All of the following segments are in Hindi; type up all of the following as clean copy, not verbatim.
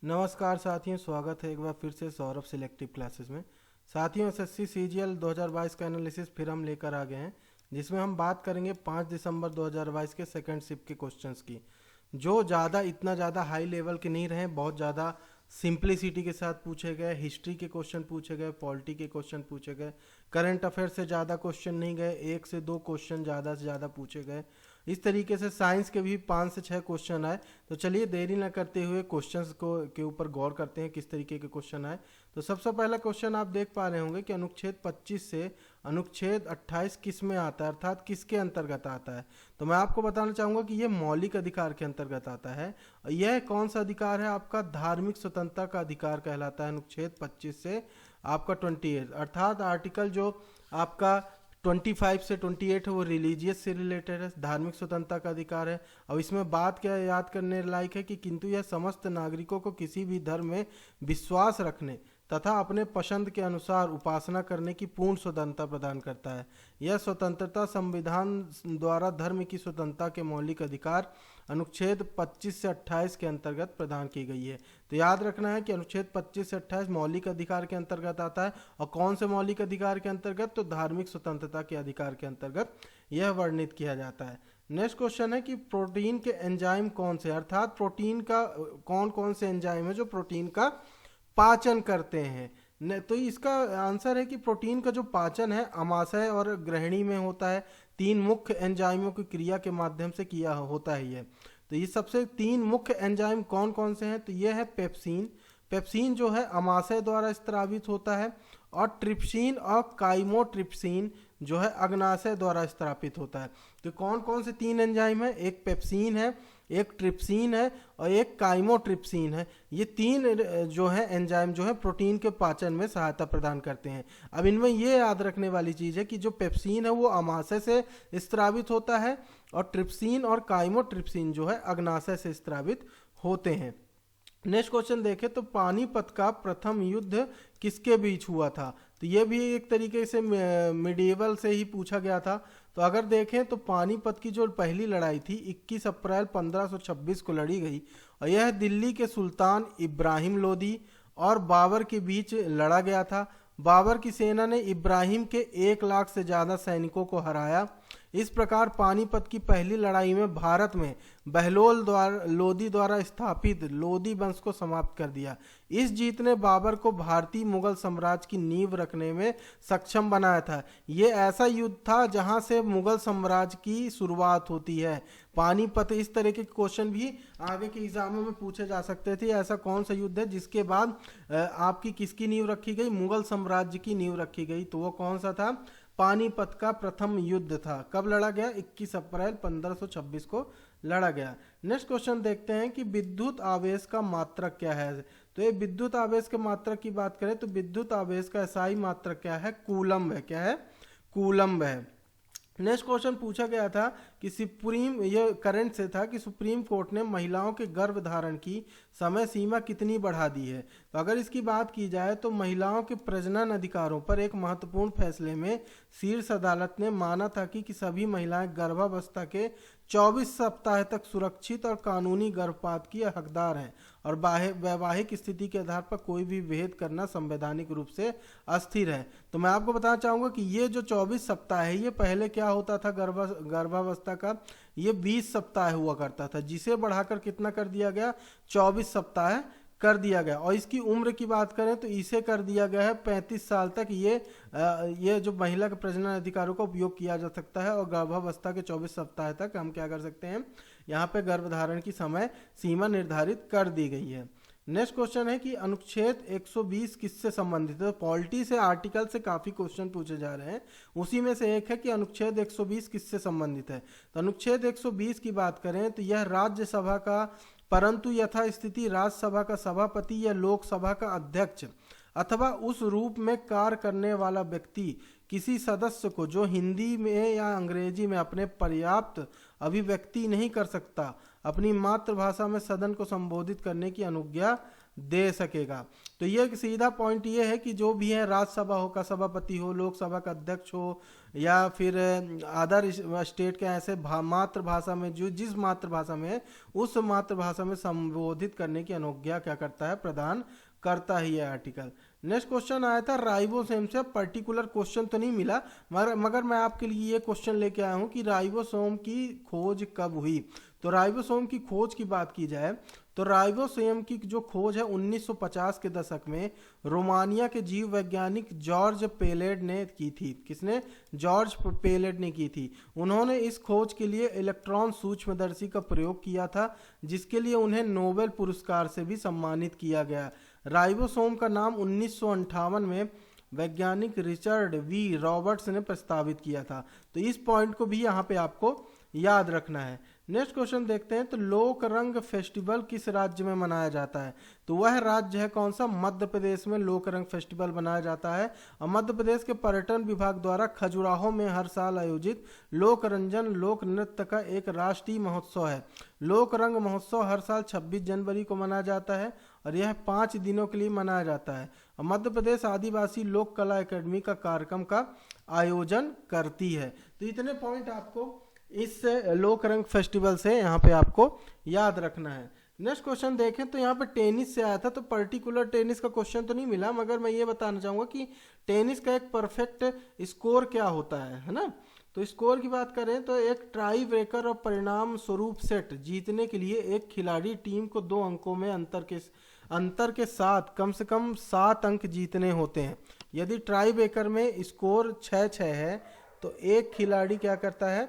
नमस्कार साथियों, स्वागत है एक बार फिर से सौरभ सिलेक्टिव क्लासेस में। साथियों, एसएससी सीजीएल 2022 का एनालिसिस फिर हम लेकर आ गए हैं, जिसमें हम बात करेंगे 5 दिसंबर 2022 के सेकंड शिफ्ट के क्वेश्चंस की, जो इतना ज़्यादा हाई लेवल के नहीं रहे। बहुत ज़्यादा सिंप्लिसिटी के साथ पूछे गए, हिस्ट्री के क्वेश्चन पूछे गए, पॉलिटी के क्वेश्चन पूछे गए, करंट अफेयर से ज़्यादा क्वेश्चन नहीं गए, 1 से 2 क्वेश्चन ज़्यादा से ज़्यादा पूछे गए। इस तरीके से साइंस के भी 5 से 6 क्वेश्चन आए। तो चलिए देरी न करते हुए क्वेश्चंस को के ऊपर गौर करते हैं, किस तरीके के क्वेश्चन आए। तो सबसे पहला क्वेश्चन आप देख पा रहे होंगे कि अनुच्छेद 25 से अनुच्छेद 28 किस में आता है, अर्थात किसके अंतर्गत आता है। तो मैं आपको बताना चाहूँगा कि यह मौलिक अधिकार के अंतर्गत आता है। यह कौन सा अधिकार है? आपका धार्मिक स्वतंत्रता का अधिकार कहलाता है। अनुच्छेद 25 से आपका 28, अर्थात आर्टिकल जो आपका 25 से 28 है वो रिलीजियस से रिलेटेड है, धार्मिक स्वतंत्रता का अधिकार है। अब इसमें बात क्या याद करने लायक है कि किंतु यह समस्त नागरिकों को किसी भी धर्म में विश्वास रखने तथा अपने पसंद के अनुसार उपासना करने की पूर्ण स्वतंत्रता प्रदान करता है। यह स्वतंत्रता संविधान द्वारा धर्म की स्वतंत्रता के मौलिक अधिकार अनुच्छेद 25 से 28 के अंतर्गत प्रदान की गई है। तो याद रखना है कि अनुच्छेद 25 से 28 मौलिक अधिकार के अंतर्गत आता है। और कौन से मौलिक अधिकार के अंतर्गत? तो धार्मिक स्वतंत्रता के अधिकार के अंतर्गत यह वर्णित किया जाता है। नेक्स्ट क्वेश्चन है कि प्रोटीन के एंजाइम कौन से, अर्थात प्रोटीन का कौन कौन से एंजाइम है जो प्रोटीन का पाचन करते हैं। तो इसका आंसर है कि प्रोटीन का जो पाचन है अमाशय और ग्रहणी में होता है। 3 मुख्य एंजाइमों की क्रिया के माध्यम से किया होता है ये। तो ये सबसे 3 मुख्य एंजाइम कौन कौन से हैं? तो ये है पेप्सिन। पेप्सिन जो है अमाशय द्वारा स्त्रावित होता है, और ट्रिप्सिन और काइमोट्रिप्सिन जो है अग्नाशय द्वारा स्त्रापित होता है। तो कौन कौन से 3 एंजाइम है? एक पेप्सिन है, एक ट्रिप्सिन है और एक काइमोट्रिप्सिन है। ये 3 जो है एंजाइम जो है प्रोटीन के पाचन में सहायता प्रदान करते हैं। अब इनमें ये याद रखने वाली चीज़ है कि जो पेप्सिन है वो अमाशय से स्त्रावित होता है, और ट्रिप्सिन और काइमोट्रिप्सिन जो है अग्नाशय से स्त्रावित होते हैं। नेक्स्ट क्वेश्चन देखें तो पानीपत का प्रथम युद्ध किसके बीच हुआ था? तो ये भी एक तरीके से मिडिएवल से ही पूछा गया था। तो अगर देखें तो पानीपत की जो पहली लड़ाई थी 21 अप्रैल 1526 को लड़ी गई, और यह दिल्ली के सुल्तान इब्राहिम लोदी और बाबर के बीच लड़ा गया था। बाबर की सेना ने इब्राहिम के 1 लाख से ज़्यादा सैनिकों को हराया। इस प्रकार पानीपत की पहली लड़ाई में भारत में बहलोल लोदी द्वारा स्थापित लोदी वंश को समाप्त कर दिया। इस जीत ने बाबर को भारतीय मुगल साम्राज्य की नींव रखने में सक्षम बनाया था। ये ऐसा युद्ध था जहां से मुगल साम्राज्य की शुरुआत होती है। पानीपत, इस तरह के क्वेश्चन भी आगे के एग्जामों में पूछे जा सकते थे। ऐसा कौन सा युद्ध है जिसके बाद आपकी किसकी नींव रखी गई? मुगल साम्राज्य की नींव रखी गई। तो वो कौन सा था? पानीपत का प्रथम युद्ध था। कब लड़ा गया? 21 अप्रैल 1526 को लड़ा गया। नेक्स्ट क्वेश्चन देखते हैं कि विद्युत आवेश का मात्रक क्या है। तो ये विद्युत आवेश के मात्रक की बात करें तो विद्युत आवेश का SI मात्रक क्या है? कूलम्ब है। क्या है? कूलम्ब है। नेक्स्ट क्वेश्चन पूछा गया था कि ये करंट से था कि सुप्रीम कोर्ट ने महिलाओं के गर्भ धारण की समय सीमा कितनी बढ़ा दी है। तो अगर इसकी बात की जाए तो महिलाओं के प्रजनन अधिकारों पर एक महत्वपूर्ण फैसले में शीर्ष अदालत ने माना था कि सभी महिलाएं गर्भावस्था के 24 सप्ताह तक सुरक्षित और कानूनी गर्भपात की हकदार हैं, और वैवाहिक स्थिति के आधार पर कोई भी भेद करना संवैधानिक रूप से अस्थिर है। तो मैं आपको बताना चाहूँगा कि ये जो 24 सप्ताह है ये पहले क्या होता था गर्भावस्था का? ये 20 सप्ताह हुआ करता था, जिसे बढ़ाकर कितना कर दिया गया? 24 सप्ताह कर दिया गया। और इसकी उम्र की बात करें तो इसे कर दिया गया है 35 साल तक। ये जो महिला के प्रजनन अधिकारों का उपयोग किया जा सकता है, और गर्भावस्था के 24 सप्ताह तक हम क्या कर सकते हैं? यहाँ पे गर्भधारण की समय सीमा निर्धारित कर दी गई है। नेक्स्ट क्वेश्चन है कि अनुच्छेद 120 किससे संबंधित है? तो पॉलिटी से आर्टिकल से काफ़ी क्वेश्चन पूछे जा रहे हैं, उसी में से एक है कि अनुच्छेद 120 किससे संबंधित है। तो अनुच्छेद 120 की बात करें तो यह राज्यसभा का, परंतु यथास्थिति राज्यसभा का सभापति या लोकसभा का अध्यक्ष अथवा उस रूप में कार्य करने वाला व्यक्ति किसी सदस्य को जो हिंदी में या अंग्रेजी में अपने पर्याप्त अभिव्यक्ति नहीं कर सकता अपनी मातृभाषा में सदन को संबोधित करने की अनुज्ञा दे सकेगा। तो ये सीधा पॉइंट ये है कि जो भी है राज्यसभा हो का सभापति हो, लोकसभा का अध्यक्ष हो, या फिर अदर स्टेट के ऐसे मातृभाषा में जो जिस मातृभाषा में है उस मातृभाषा में संबोधित करने की अनुज्ञा क्या करता है, प्रदान करता ही है आर्टिकल। नेक्स्ट क्वेश्चन आया था राइबोसोम से। पर्टिकुलर क्वेश्चन तो नहीं मिला, मगर मैं आपके लिए ये क्वेश्चन लेके आया हूँ कि राइबोसोम की खोज कब हुई। तो राइबोसोम की खोज की बात की जाए तो राइबोसोम की जो खोज है 1950 के दशक में रोमानिया के जीव वैज्ञानिक जॉर्ज पेलेड ने की थी। किसने? जॉर्ज पेलेड ने की थी। उन्होंने इस खोज के लिए इलेक्ट्रॉन सूक्ष्मदर्शी का प्रयोग किया था, जिसके लिए उन्हें नोबेल पुरस्कार से भी सम्मानित किया गया। राइबोसोम का नाम 1958 में वैज्ञानिक रिचर्ड वी रॉबर्ट्स ने प्रस्तावित किया था। तो इस पॉइंट को भी यहाँ पे आपको याद रखना है। नेक्स्ट क्वेश्चन देखते हैं। तो लोकरंग फेस्टिवल किस राज्य में मनाया जाता है? तो वह राज्य है कौन सा? मध्य प्रदेश में लोकरंग फेस्टिवल मनाया जाता है। और मध्य प्रदेश के पर्यटन विभाग द्वारा खजुराहो में हर साल आयोजित लोकरंजन लोक नृत्य का एक राष्ट्रीय महोत्सव है। लोकरंग महोत्सव हर साल 26 जनवरी को मनाया जाता है और यह 5 दिनों के लिए मनाया जाता है। और मध्य प्रदेश आदिवासी लोक कला एकेडमी का कार्यक्रम का आयोजन करती है। तो इतने पॉइंट आपको इस लोकरंग फेस्टिवल से यहाँ पे आपको याद रखना है। नेक्स्ट क्वेश्चन देखें तो यहाँ पे टेनिस से आया था। तो पर्टिकुलर टेनिस का क्वेश्चन तो नहीं मिला, मगर मैं ये बताना चाहूँगा कि टेनिस का एक परफेक्ट स्कोर क्या होता है ना। तो स्कोर की बात करें तो एक ट्राई ब्रेकर और परिणाम स्वरूप सेट जीतने के लिए एक खिलाड़ी टीम को 2 अंकों में अंतर के साथ कम से कम 7 अंक जीतने होते हैं। यदि ट्राई ब्रेकर में स्कोर 6-6 है तो एक खिलाड़ी क्या करता है,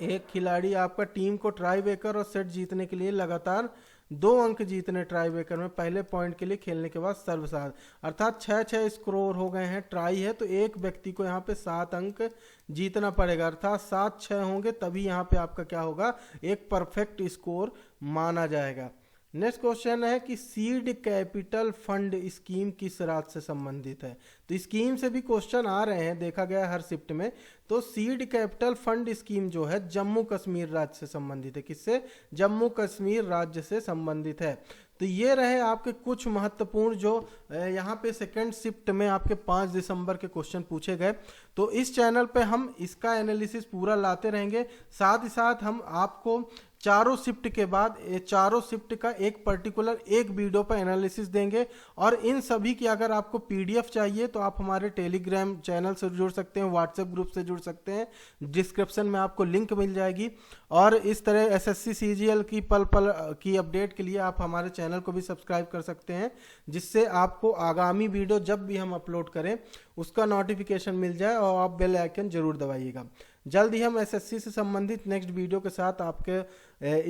एक खिलाड़ी आपका टीम को ट्राई ब्रेकर और सेट जीतने के लिए लगातार 2 अंक जीतने ट्राई ब्रेकर में पहले पॉइंट के लिए खेलने के बाद सर्वसाध, अर्थात 6-6 स्कोर हो गए हैं, ट्राई है तो एक व्यक्ति को यहाँ पे 7 अंक जीतना पड़ेगा, अर्थात 7-6 होंगे तभी यहाँ पे आपका क्या होगा, एक परफेक्ट स्कोर माना जाएगा। नेक्स्ट क्वेश्चन है कि सीड कैपिटल फंड स्कीम किस राज्य से संबंधित है? तो स्कीम से भी क्वेश्चन आ रहे हैं, देखा गया हर शिफ्ट में। तो सीड कैपिटल फंड स्कीम जो है जम्मू कश्मीर राज्य से संबंधित है। किससे? जम्मू कश्मीर राज्य से संबंधित है। तो ये रहे आपके कुछ महत्वपूर्ण जो यहाँ पे सेकंड शिफ्ट में आपके 5 दिसंबर के क्वेश्चन पूछे गए। तो इस चैनल पे हम इसका एनालिसिस पूरा लाते रहेंगे, साथ ही साथ हम आपको चारों शिफ्ट के बाद चारों शिफ्ट का एक पर्टिकुलर एक वीडियो पर एनालिसिस देंगे। और इन सभी की अगर आपको पीडीएफ चाहिए तो आप हमारे टेलीग्राम चैनल से जुड़ सकते हैं, व्हाट्सएप ग्रुप से जुड़ सकते हैं, डिस्क्रिप्शन में आपको लिंक मिल जाएगी। और इस तरह एसएससी सीजीएल की पल पल की अपडेट के लिए आप हमारे चैनल को भी सब्सक्राइब कर सकते हैं, जिससे आपको आगामी वीडियो जब भी हम अपलोड करें उसका नोटिफिकेशन मिल जाए और आप बेल आइकन जरूर दबाइएगा। जल्द ही हम एसएससी से संबंधित नेक्स्ट वीडियो के साथ आपके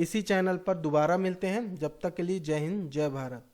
इसी चैनल पर दोबारा मिलते हैं। जब तक के लिए जय हिंद, जय भारत।